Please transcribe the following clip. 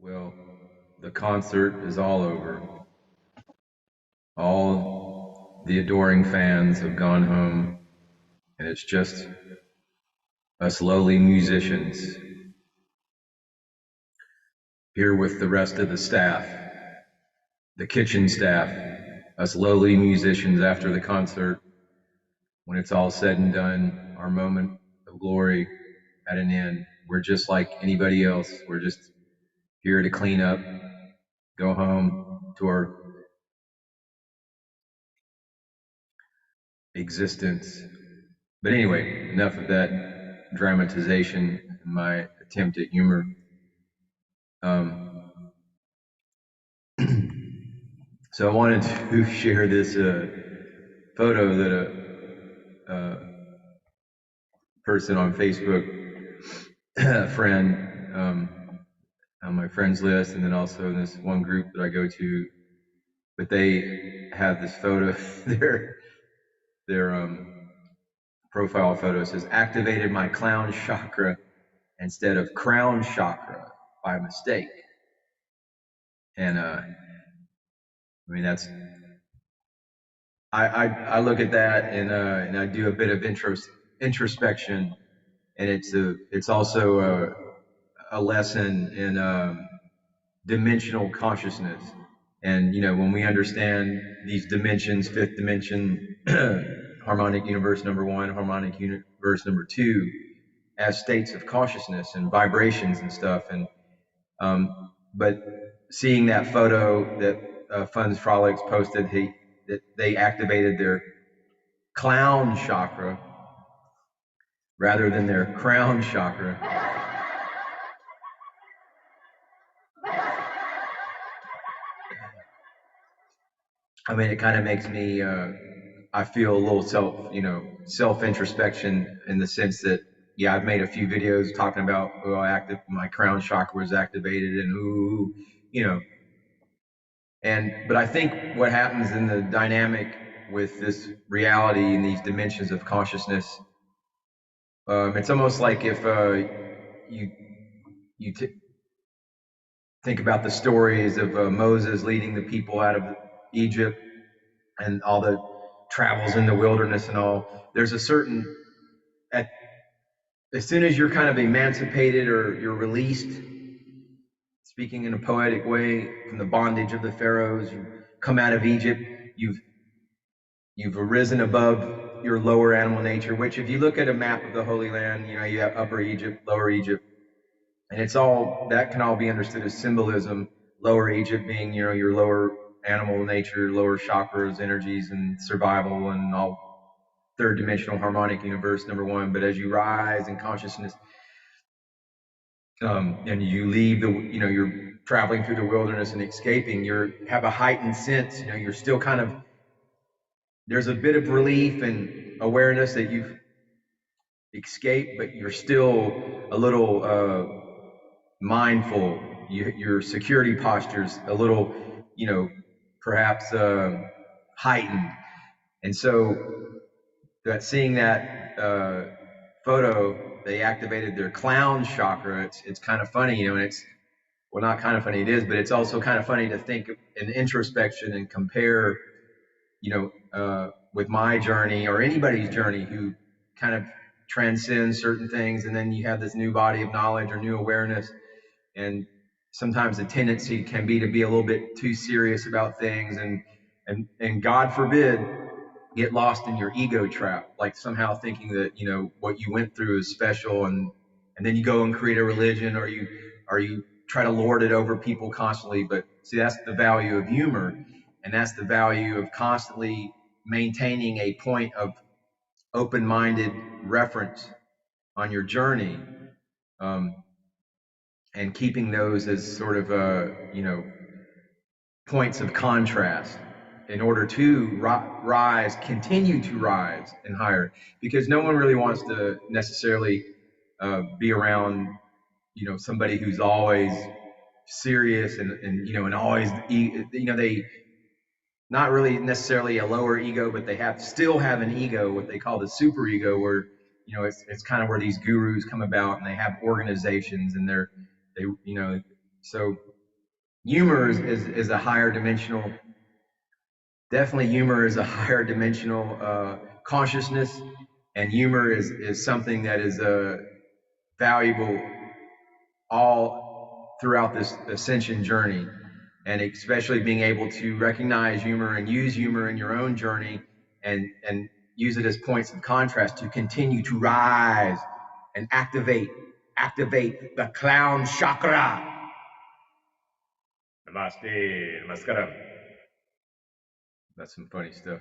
Well, the concert is all over. All the adoring fans have gone home, and it's just us lowly musicians here with the rest of the staff, the kitchen staff, us lowly musicians after the concert. When it's all said and done, our moment of glory at an end. We're just like anybody else. We're just here to clean up, go home to our existence. But anyway, enough of that dramatization and my attempt at humor. So I wanted to share this photo that a person on Facebook, a friend on my friends list, and then also in this one group that I go to, but they have this photo, their profile photo says, activated my clown chakra instead of crown chakra by mistake. And I mean, that's, I look at that and I do a bit of introspection, and it's also a lesson in dimensional consciousness. And when we understand these dimensions, fifth dimension, harmonic universe number 1, harmonic universe number 2, as states of consciousness and vibrations and stuff, and but seeing that photo that Funds Frolics posted, that they activated their clown chakra rather than their crown chakra. I mean, it kind of makes me, I feel a little self-introspection in the sense that, yeah, I've made a few videos talking about, my crown chakra was activated and but I think what happens in the dynamic with this reality and these dimensions of consciousness, it's almost like if you think about the stories of Moses leading the people out of Egypt and all the travels in the wilderness and all. There's a certain, as soon as you're kind of emancipated or you're released, speaking in a poetic way, from the bondage of the pharaohs, you come out of Egypt, you've arisen above your lower animal nature, which if you look at a map of the Holy Land, you have Upper Egypt, Lower Egypt, and that can all be understood as symbolism. Lower Egypt being, your lower animal nature, lower chakras, energies, and survival, and all third dimensional harmonic universe number 1. But as you rise in consciousness, and you leave you're traveling through the wilderness and escaping, you have a heightened sense, you're still kind of, there's a bit of relief and awareness that you've escaped, but you're still a little mindful. Your security posture's a little, perhaps heightened. And so seeing that photo, they activated their clown chakra. It's kind of funny, and it's, well, not kind of funny, it is, but it's also kind of funny to think in introspection and compare, with my journey or anybody's journey who kind of transcends certain things, and then you have this new body of knowledge or new awareness, and sometimes the tendency can be to be a little bit too serious about things, and God forbid, get lost in your ego trap, like somehow thinking that what you went through is special, and then you go and create a religion, or you try to lord it over people constantly. But see, that's the value of humor, and that's the value of constantly maintaining a point of open-minded reference on your journey, and keeping those as sort of points of contrast in order to continue to rise and higher, because no one really wants to necessarily be around, somebody who's always serious and always, they not really necessarily a lower ego, but they still have an ego, what they call the super ego, where it's kind of where these gurus come about, and they have organizations, and they so humor is a higher dimensional, definitely humor is a higher dimensional consciousness, and humor is something that is valuable all throughout this ascension journey, and especially being able to recognize humor and use humor in your own journey, and use it as points of contrast to continue to rise and activate the clown chakra. Namaste, namaskaram. That's some funny stuff.